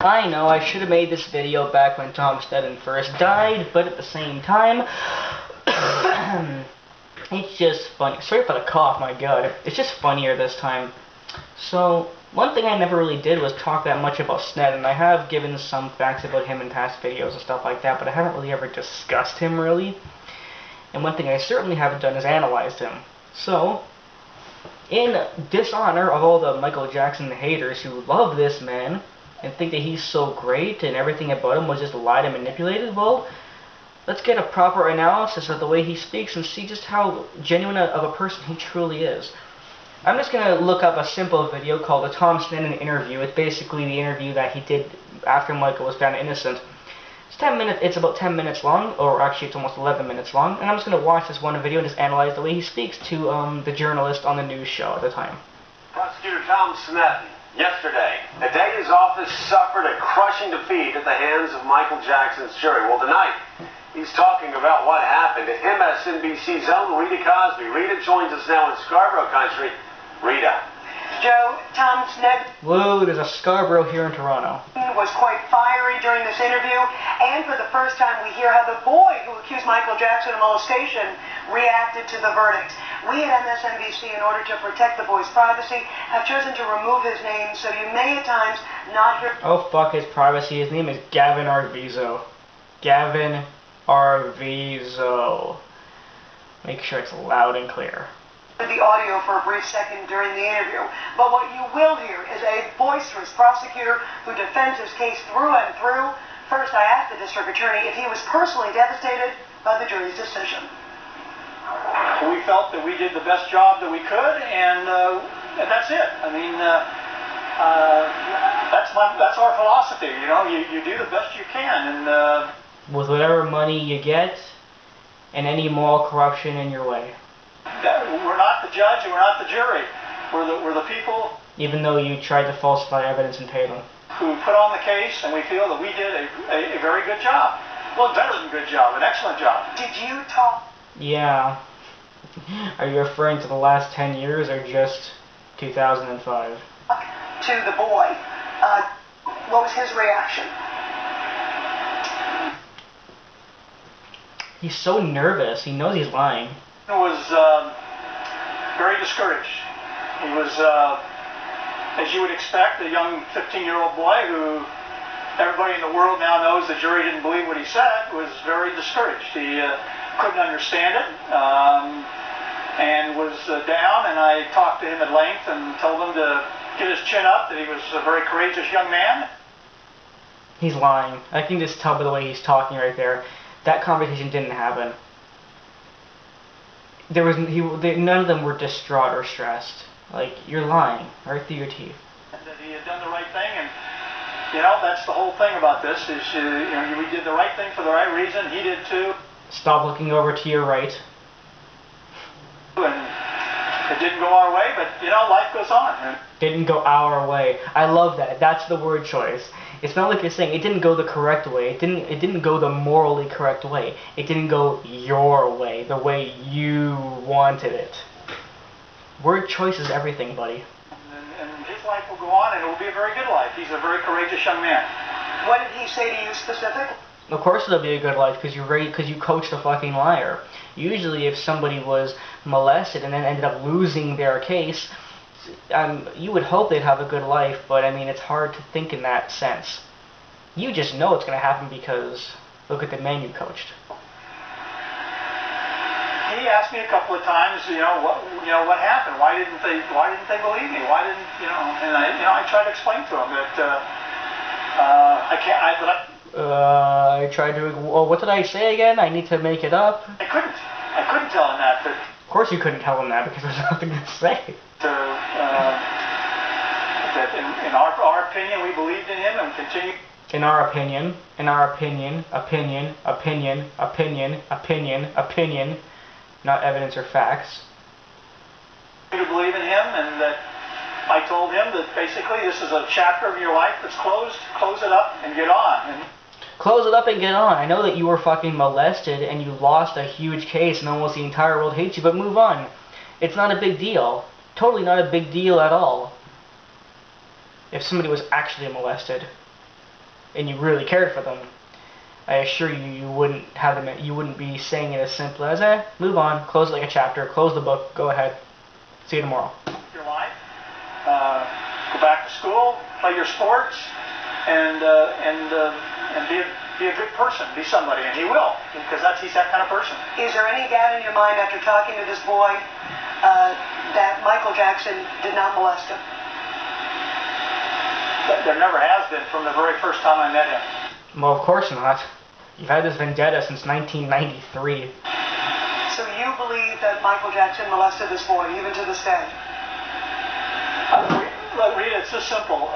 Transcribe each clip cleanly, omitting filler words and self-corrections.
I know I should have made this video back when Tom Sneddon first died, but at the same time, it's just funny. Sorry for the cough, my god. It's just funnier this time. So, one thing I never really did was talk that much about Sneddon. I have given some facts about him in past videos and stuff like that, but I haven't really ever discussed him, really. And one thing I certainly haven't done is analyzed him. So, in dishonor of all the Michael Jackson haters who love this man and think that he's so great and everything about him was just lied and manipulated, well, let's get a proper analysis of the way he speaks and see just how genuine of a person he truly is. I'm just going to look up a simple video called the Tom Sneddon interview. It's basically the interview that he did after Michael was found innocent. It's about 10 minutes long, or actually it's almost 11 minutes long, and I'm just going to watch this one video and just analyze the way he speaks to the journalist on the news show at the time. Prosecutor Tom Sneddon, yesterday, the day his office suffered a crushing defeat at the hands of Michael Jackson's jury. Well, tonight, he's talking about what happened to MSNBC's own Rita Cosby. Rita joins us now in Scarborough country. Rita. Joe, Tom Sneddon. Whoa, there's a Scarborough here in Toronto. Was quite fiery during this interview, and for the first time we hear how the boy who accused Michael Jackson of molestation reacted to the verdict. We at MSNBC, in order to protect the boy's privacy, have chosen to remove his name, so you may at times not hear... Oh, fuck his privacy. His name is Gavin Arvizo. Gavin Arvizo. Make sure it's loud and clear. The audio for a brief second during the interview, but what you will hear is a boisterous prosecutor who defends his case through and through. First, I asked the district attorney if he was personally devastated by the jury's decision. We felt that we did the best job that we could, and that's it. I mean, that's our philosophy. You know, you do the best you can, and with whatever money you get, and any moral corruption in your way. We're not the judge and we're not the jury. We're the people. Even though you tried to falsify evidence and pay them. Who put on the case, and we feel that we did a very good job. Well, better than good job, an excellent job. Did you talk? Yeah. Are you referring to the last 10 years or just 2005? To the boy. What was his reaction? He's so nervous. He knows he's lying. He was very discouraged. He was, as you would expect, a young 15-year-old boy who everybody in the world now knows the jury didn't believe what he said, was very discouraged. He couldn't understand it and was down, and I talked to him at length and told him to get his chin up, that he was a very courageous young man. He's lying. I can just tell by the way he's talking right there. That conversation didn't happen. None of them were distraught or stressed. Like, you're lying, right through your teeth. That he had done the right thing, and, you know, that's the whole thing about this, is, you know, we did the right thing for the right reason, he did too. Stop looking over to your right. And it didn't go our way, but, you know, life goes on. Didn't go our way. I love that. That's the word choice. It's not like you're saying it didn't go the correct way. It didn't go the morally correct way. It didn't go your way, the way you wanted it. Word choice is everything, buddy. And his life will go on, and it will be a very good life. He's a very courageous young man. What did he say to you specifically? Of course it'll be a good life, because you coached a fucking liar. Usually if somebody was molested and then ended up losing their case, you would hope they'd have a good life, but I mean, it's hard to think in that sense. You just know it's going to happen because look at the man you coached. He asked me a couple of times, what happened? Why didn't they believe me? Why didn't, and I tried to explain to him that I tried to, well, what did I say again? I need to make it up. I couldn't tell him that. But of course you couldn't tell him that because there's nothing to say. That in our opinion, we believed in him and continue. In our opinion, opinion, not evidence or facts. To believe in him, and that I told him that basically this is a chapter of your life that's closed. Close it up and get on. Close it up and get on. I know that you were fucking molested and you lost a huge case and almost the entire world hates you, but move on. It's not a big deal. Totally not a big deal at all. If somebody was actually molested. and you really cared for them, I assure you, you wouldn't have them. You wouldn't be saying it as simple as, move on, close it like a chapter, close the book, go ahead, see you tomorrow. Your life, go back to school, play your sports, and be a good person, be somebody, and he will, because he's that kind of person. Is there any doubt in your mind after talking to this boy that Michael Jackson did not molest him? There never has been from the very first time I met him. Well, of course not. You've had this vendetta since 1993. So you believe that Michael Jackson molested this boy, even to this day? Rita, it's just simple.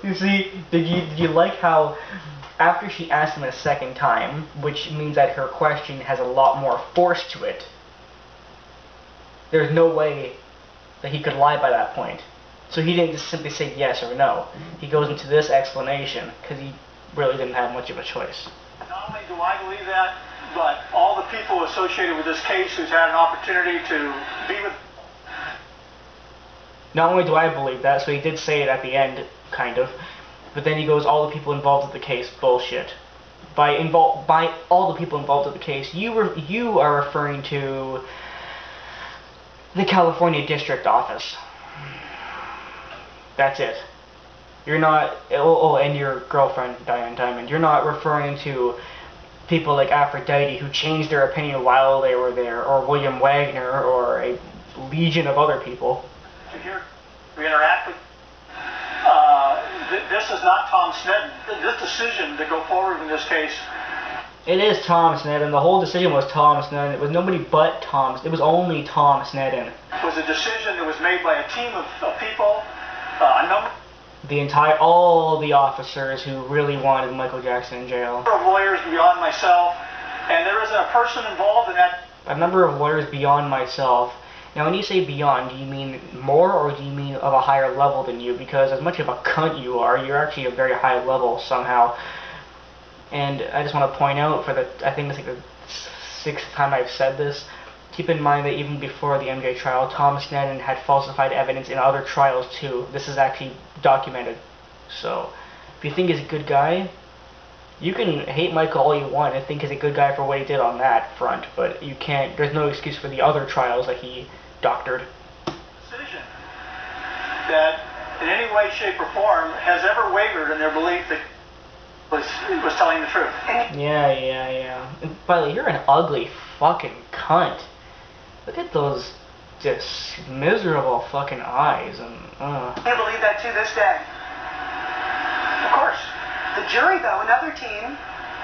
You see, did you like how after she asked him a second time, which means that her question has a lot more force to it, there's no way that he could lie by that point. So he didn't just simply say yes or no. He goes into this explanation because he really didn't have much of a choice. Not only do I believe that, but all the people associated with this case who's had an opportunity to be with... Not only do I believe that, so he did say it at the end, kind of, but then he goes, all the people involved with the case, bullshit. By all the people involved with the case, you are referring to the California District Office. That's it. You're not, and your girlfriend, Diane Diamond, you're not referring to people like Aphrodite who changed their opinion while they were there, or William Wagner, or a legion of other people. We interact with... this is not Tom Sneddon. This decision to go forward in this case... It is Tom Sneddon. The whole decision was Tom Sneddon. It was nobody but Tom. It was only Tom Sneddon. It was a decision that was made by a team of people, all the officers who really wanted Michael Jackson in jail. A number of lawyers beyond myself, and there isn't a person involved in that. A number of lawyers beyond myself. Now, when you say beyond, do you mean more, or do you mean of a higher level than you? Because as much of a cunt you are, you're actually a very high level somehow. And I just want to point out, I think it's like the 6th time I've said this, keep in mind that even before the MJ trial, Tom Sneddon had falsified evidence in other trials too. This is actually documented. So, if you think he's a good guy, you can hate Michael all you want and think he's a good guy for what he did on that front, but you can't, there's no excuse for the other trials that he doctored. Decision that in any way, shape, or form has ever wavered in their belief that was telling the truth. Yeah. And by the way, you're an ugly fucking cunt. Look at those just miserable fucking eyes and I believe that to this day. Of course. The jury, though, another team,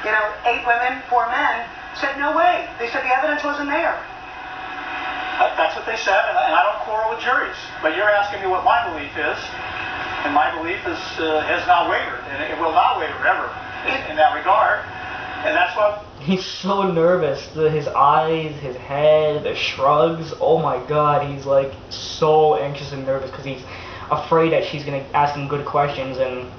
8 women, 4 men, said no way. They said the evidence wasn't there. That's what they said, and I don't quarrel with juries. But you're asking me what my belief is, and my belief has not wavered, and it will not waver ever in that regard. And that's what... He's so nervous. His eyes, his head, the shrugs. Oh my god, he's like so anxious and nervous because he's afraid that she's going to ask him good questions, and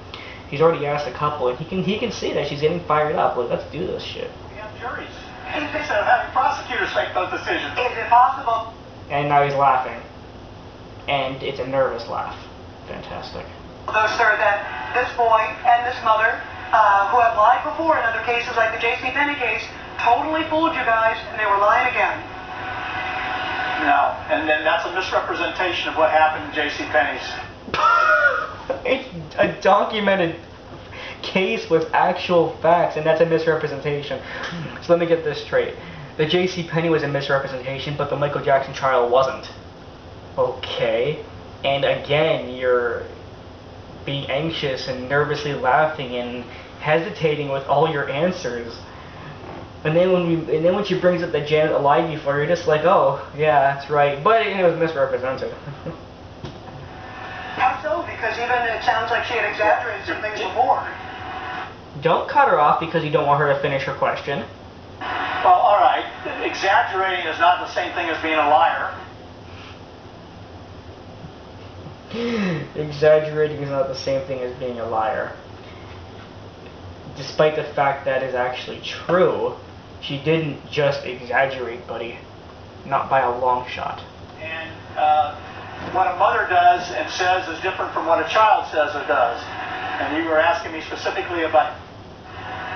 he's already asked a couple, and he can see that she's getting fired up. Like, let's do this shit. We have juries. Instead of having prosecutors make those decisions. Is it possible? And now he's laughing. And it's a nervous laugh. Fantastic. Though, sir, that this boy and this mother, who have lied before in other cases like the JCPenney case, totally fooled you guys, and they were lying again. No, and then that's a misrepresentation of what happened in JCPenney's. It's a documented case with actual facts, and that's a misrepresentation. So let me get this straight. The JCPenney was a misrepresentation, but the Michael Jackson trial wasn't. Okay. And again, you're being anxious and nervously laughing and hesitating with all your answers. And then when she brings up that Janet lied before, you're just like, oh, yeah, that's right. But it was misrepresented. How so? Because even it sounds like she had exaggerated some things before. Don't cut her off because you don't want her to finish her question. Well, all right. Exaggerating is not the same thing as being a liar. Exaggerating is not the same thing as being a liar. Despite the fact that is actually true, she didn't just exaggerate, buddy. Not by a long shot. And what a mother does and says is different from what a child says or does. And you were asking me specifically about,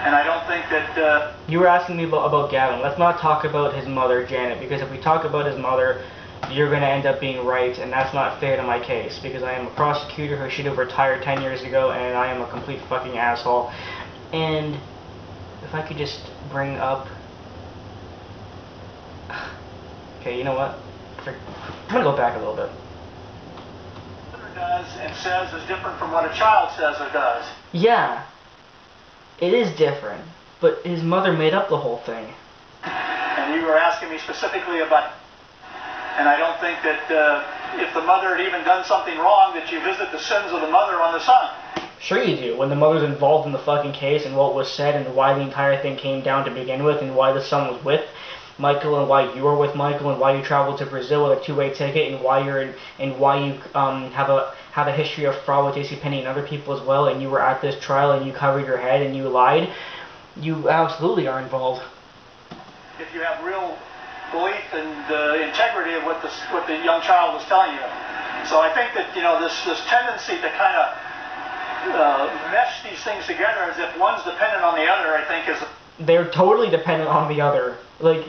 and I don't think that... You were asking me about Gavin. Let's not talk about his mother, Janet, because if we talk about his mother, you're going to end up being right, and that's not fair to my case, because I am a prosecutor who should have retired 10 years ago, and I am a complete fucking asshole. And if I could just bring up... Okay, you know what? I'm going to go back a little bit. Does and says is different from what a child says or does. Yeah, it is different, but his mother made up the whole thing. And you were asking me specifically about, and I don't think that if the mother had even done something wrong, that you visit the sins of the mother on the son. Sure you do. When the mother's involved in the fucking case and what was said and why the entire thing came down to begin with and why the son was with Michael and why you were with Michael and why you traveled to Brazil with a two-way ticket and why you're and why you have a history of fraud with JCPenney and other people as well, and you were at this trial and you covered your head and you lied, you absolutely are involved. If you have real belief in the integrity of what the young child was telling you. So I think that, you know, this tendency to kind of mesh these things together as if one's dependent on the other, I think is... They're totally dependent on the other. Like,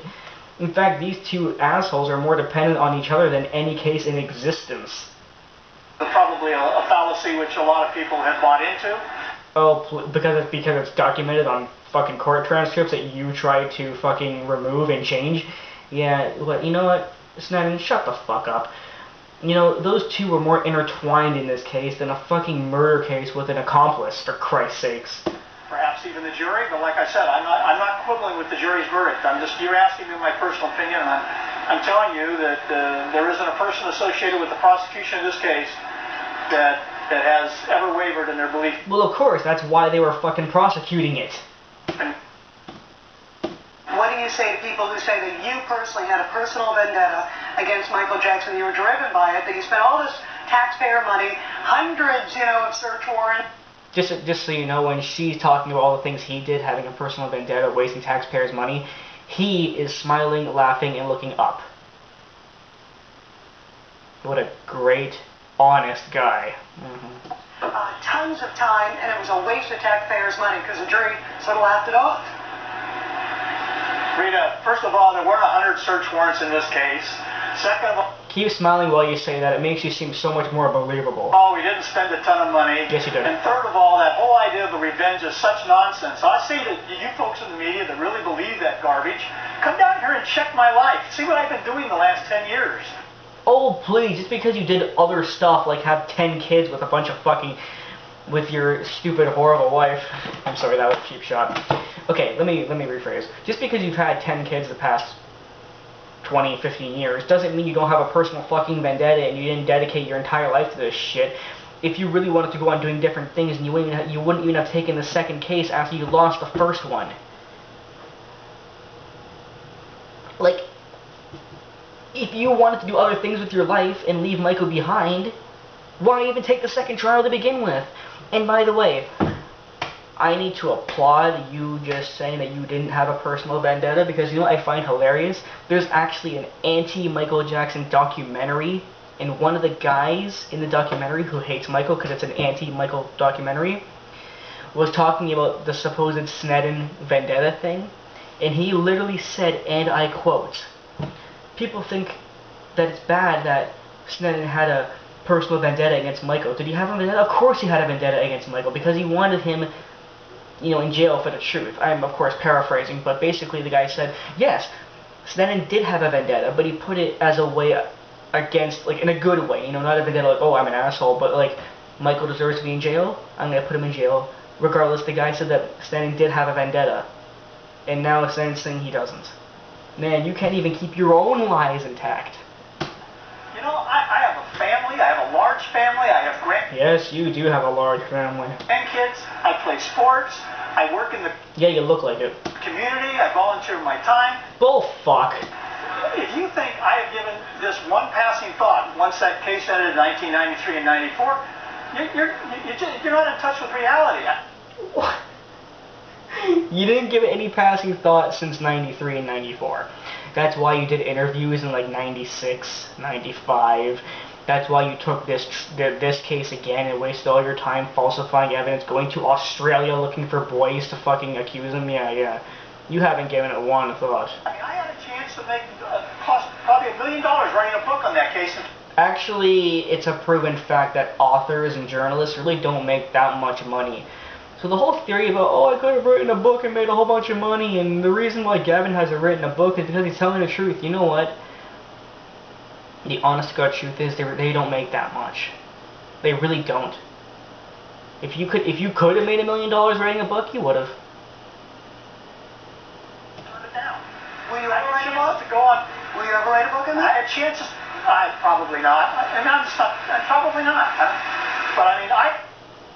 in fact, these two assholes are more dependent on each other than any case in existence. Probably a fallacy which a lot of people have bought into. Oh, because it's documented on fucking court transcripts that you tried to fucking remove and change? Yeah, but you know what? Sneddon, shut the fuck up. You know, those two were more intertwined in this case than a fucking murder case with an accomplice, for Christ's sakes. Perhaps even the jury, but like I said, I'm not quibbling with the jury's verdict. You're asking me my personal opinion, and I'm telling you that there isn't a person associated with the prosecution of this case that has ever wavered in their belief. Well, of course, that's why they were fucking prosecuting it. What do you say to people who say that you personally had a personal vendetta against Michael Jackson? You were driven by it, that you spent all this taxpayer money, hundreds, of search warrants. Just so you know, when she's talking about all the things he did, having a personal vendetta, wasting taxpayers' money, he is smiling, laughing, and looking up. What a great, honest guy. Tons of time, and it was a waste of taxpayers' money because the jury sort of laughed it off. Rita, first of all, there weren't 100 search warrants in this case. Second of all... Keep smiling while you say that. It makes you seem so much more believable. Oh, we didn't spend a ton of money. Yes, you did. And third of all, that whole idea of the revenge is such nonsense. So I say to you folks in the media that really believe that garbage, come down here and check my life. See what I've been doing the last 10 years. Oh, please. Just because you did other stuff, like have 10 kids with a bunch of fucking... with your stupid, horrible wife. I'm sorry, that was a cheap shot. Okay, let me rephrase. Just because you've had 10 kids the past 20, 15 years doesn't mean you don't have a personal fucking vendetta and you didn't dedicate your entire life to this shit. If you really wanted to go on doing different things, and you wouldn't even have taken the second case after you lost the first one. Like, if you wanted to do other things with your life and leave Michael behind, why even take the second trial to begin with? And by the way, I need to applaud you just saying that you didn't have a personal vendetta, because you know what I find hilarious? There's actually an anti-Michael Jackson documentary, and one of the guys in the documentary who hates Michael because it's an anti-Michael documentary was talking about the supposed Sneddon vendetta thing, and he literally said, and I quote, "People think that it's bad that Sneddon had a personal vendetta against Michael. Did he have a vendetta? Of course he had a vendetta against Michael, because he wanted him, in jail for the truth." I'm, of course, paraphrasing, but basically the guy said, yes, Sneddon did have a vendetta, but he put it as a way against, like, in a good way, not a vendetta like, oh, I'm an asshole, but, like, Michael deserves to be in jail, I'm gonna put him in jail. Regardless, the guy said that Sneddon did have a vendetta, and now Sneddon's saying he doesn't. Man, you can't even keep your own lies intact. I have a family, I have a large family, I have Yes, you do have a large family. grandkids, I play sports, I work in the Yeah, you look like it. community, I volunteer my time. Bull fuck. If you think I have given this one passing thought, once that case ended in 1993 and 94, you're not in touch with reality. What? You didn't give it any passing thought since 93 and 94. That's why you did interviews in like 96, 95, That's why you took this case again and wasted all your time falsifying evidence, going to Australia looking for boys to fucking accuse him. Yeah. You haven't given it one thought. I mean, I had a chance to make cost probably $1 million writing a book on that case. Actually, it's a proven fact that authors and journalists really don't make that much money. So the whole theory about, oh, I could have written a book and made a whole bunch of money, and the reason why Gavin hasn't written a book is because he's telling the truth. You know what? The honest to God truth is they don't make that much. They really don't. If you could have made $1 million writing a book, you would have. Will you ever write a book? To go on. Will you ever write a book on that? I had chances. Probably not. Probably not. But I mean,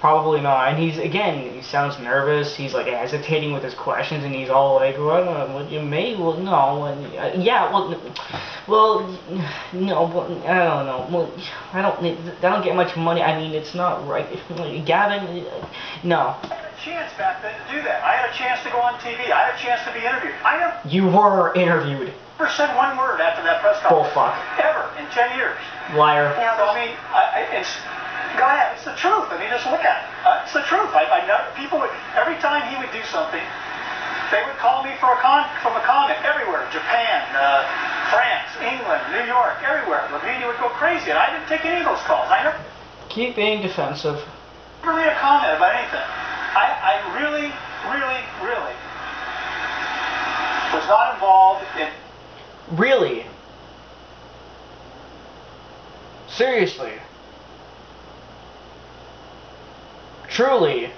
Probably not. And he sounds nervous. He's like hesitating with his questions, and he's all like, well, I don't know, what you may, well, no, yeah, well, no, I don't know, well, I don't get much money. I mean, it's not right. Gavin, no. I had a chance back then to do that. I had a chance to go on TV. I had a chance to be interviewed. You were interviewed. Never said one word after that press conference. Bullfuck. Ever in 10 years. Liar. Yeah, so, I mean, go ahead. It's the truth. I mean, just look at it. It's the truth. People would, every time he would do something, they would call me from a comment everywhere. Japan, France, England, New York, everywhere. The media would go crazy, and I didn't take any of those calls. I never Keep being defensive. made a comment about anything. I really, really, really was not involved in. Really? Seriously? Truly?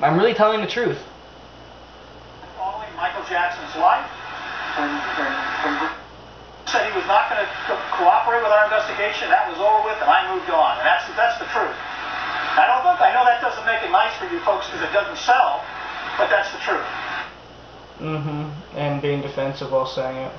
I'm really telling the truth. Following Michael Jackson's life, when said he was not going to cooperate with our investigation, that was over with, and I moved on. And that's the truth. I know that doesn't make it nice for you folks because it doesn't sell, but that's the truth. And being defensive while saying it.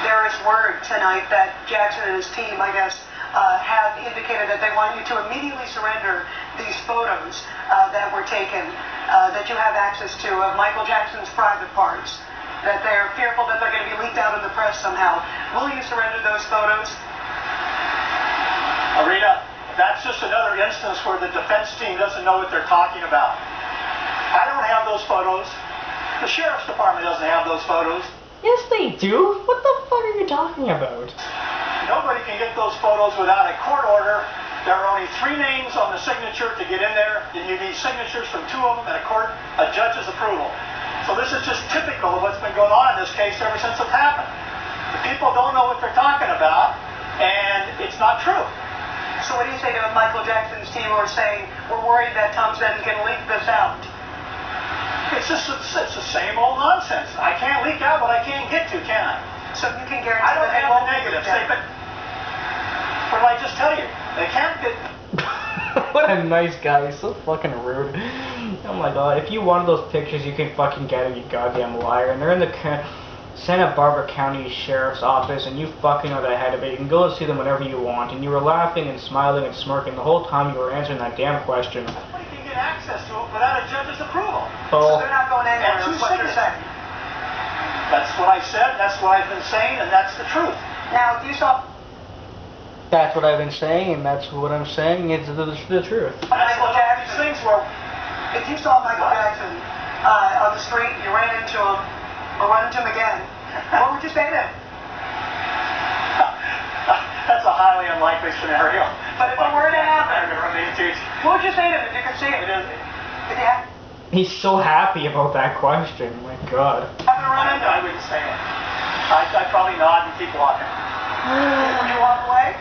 There is word tonight that Jackson and his team, I guess, have indicated that they want you to immediately surrender these photos that were taken, that you have access to, of Michael Jackson's private parts, that they're fearful that they're going to be leaked out in the press somehow. Will you surrender those photos? Arita, that's just another instance where the defense team doesn't know what they're talking about. I don't have those photos. The sheriff's department doesn't have those photos. Yes, they do. What the fuck are you talking about? Nobody can get those photos without a court order. There are only 3 names on the signature to get in there, and you need signatures from 2 of them and a judge's approval. So this is just typical of what's been going on in this case ever since it happened. The people don't know what they're talking about, and it's not true. So what do you say to Michael Jackson's team who are saying, we're worried that Tom Sneddon can leak this out? It's the same old nonsense. I can't leak out what I can't get to, can I? So you can guarantee I don't that they have won't the negative leak out. statement. What did I just tell you? They can't get... What a nice guy. He's so fucking rude. Oh my god. If you wanted those pictures, you can fucking get them, you goddamn liar. And they're in the Santa Barbara County Sheriff's Office, and you fucking are the head of it. You can go and see them whenever you want. And you were laughing and smiling and smirking the whole time you were answering that damn question. Nobody can get access to it without a judge's approval. So they're not going anywhere, And is what you're saying. That's what I said, that's what I've been saying, and that's the truth. Now, if you saw... That's what I've been saying, and that's what I'm saying. It's the truth. That's one of these things where... If you saw Michael Jackson on the street, you ran into him, or run into him again, what would you say to him? That's a highly unlikely scenario. But if it were to happen, what would you say to him if you could see him? If you had... He's so happy about that question. My god. Having a run into I him, wouldn't say it. I'd probably nod and keep walking. would you walk away?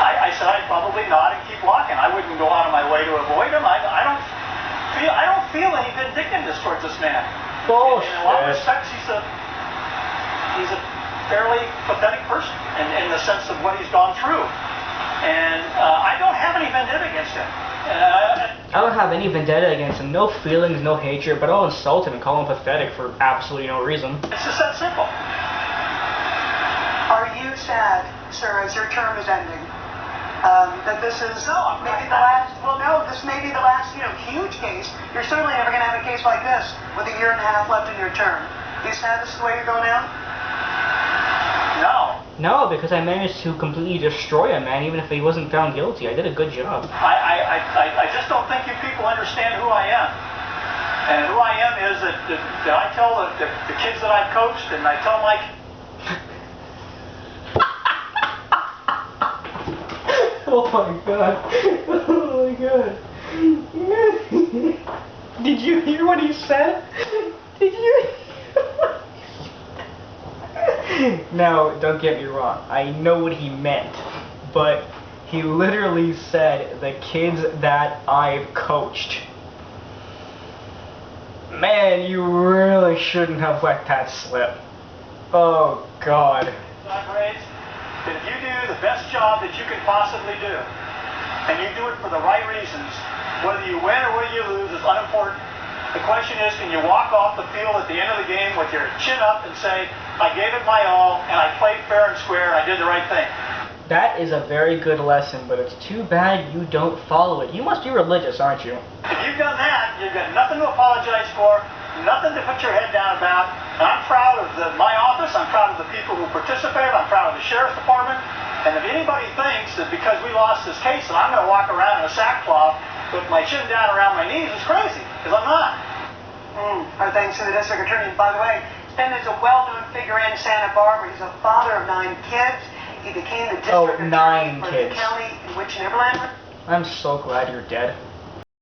I said I'd probably nod and keep walking. I wouldn't go out of my way to avoid him. I don't feel any vindictiveness towards this man. Bullshit. In a lot of respects, he's a fairly pathetic person in the sense of what he's gone through. And I don't have any vendetta against him. I don't have any vendetta against him. No feelings, no hatred, but I'll insult him and call him pathetic for absolutely no reason. It's just that simple. Are you sad, sir, as your term is ending? That this is maybe the last, well no, this may be the last, huge case. You're certainly never going to have a a case like this with a year and a half left in your term? You sad this is the way you're going out? No. No, because I managed to completely destroy a man, even if he wasn't found guilty. I did a good job. I just don't think you people understand who I am. And who I am is that I tell the kids that I've coached, and I tell my... Oh my god. Oh my god. Did you hear what he said? Did you? Now, don't get me wrong. I know what he meant. But he literally said the kids that I've coached. Man, you really shouldn't have let that slip. Oh god. I've raised, that if you do the best job that you can possibly do, and you do it for the right reasons, whether you win or whether you lose is unimportant. The question is, can you walk off the field at the end of the game with your chin up and say, I gave it my all, and I played fair and square, I did the right thing? That is a very good lesson, but it's too bad you don't follow it. You must be religious, aren't you? If you've done that, you've got nothing to apologize for, nothing to put your head down about. And I'm proud of my office, I'm proud of the people who participated, I'm proud of the Sheriff's Department. And if anybody thinks that because we lost this case that I'm going to walk around in a sackcloth with my chin down around my knees is crazy, because I'm not. Our thanks to the district attorney. By the way, Sneddon is a well-known figure in Santa Barbara. He's a father of 9 kids. He became the district attorney for the county in which Neverland. I'm so glad you're dead.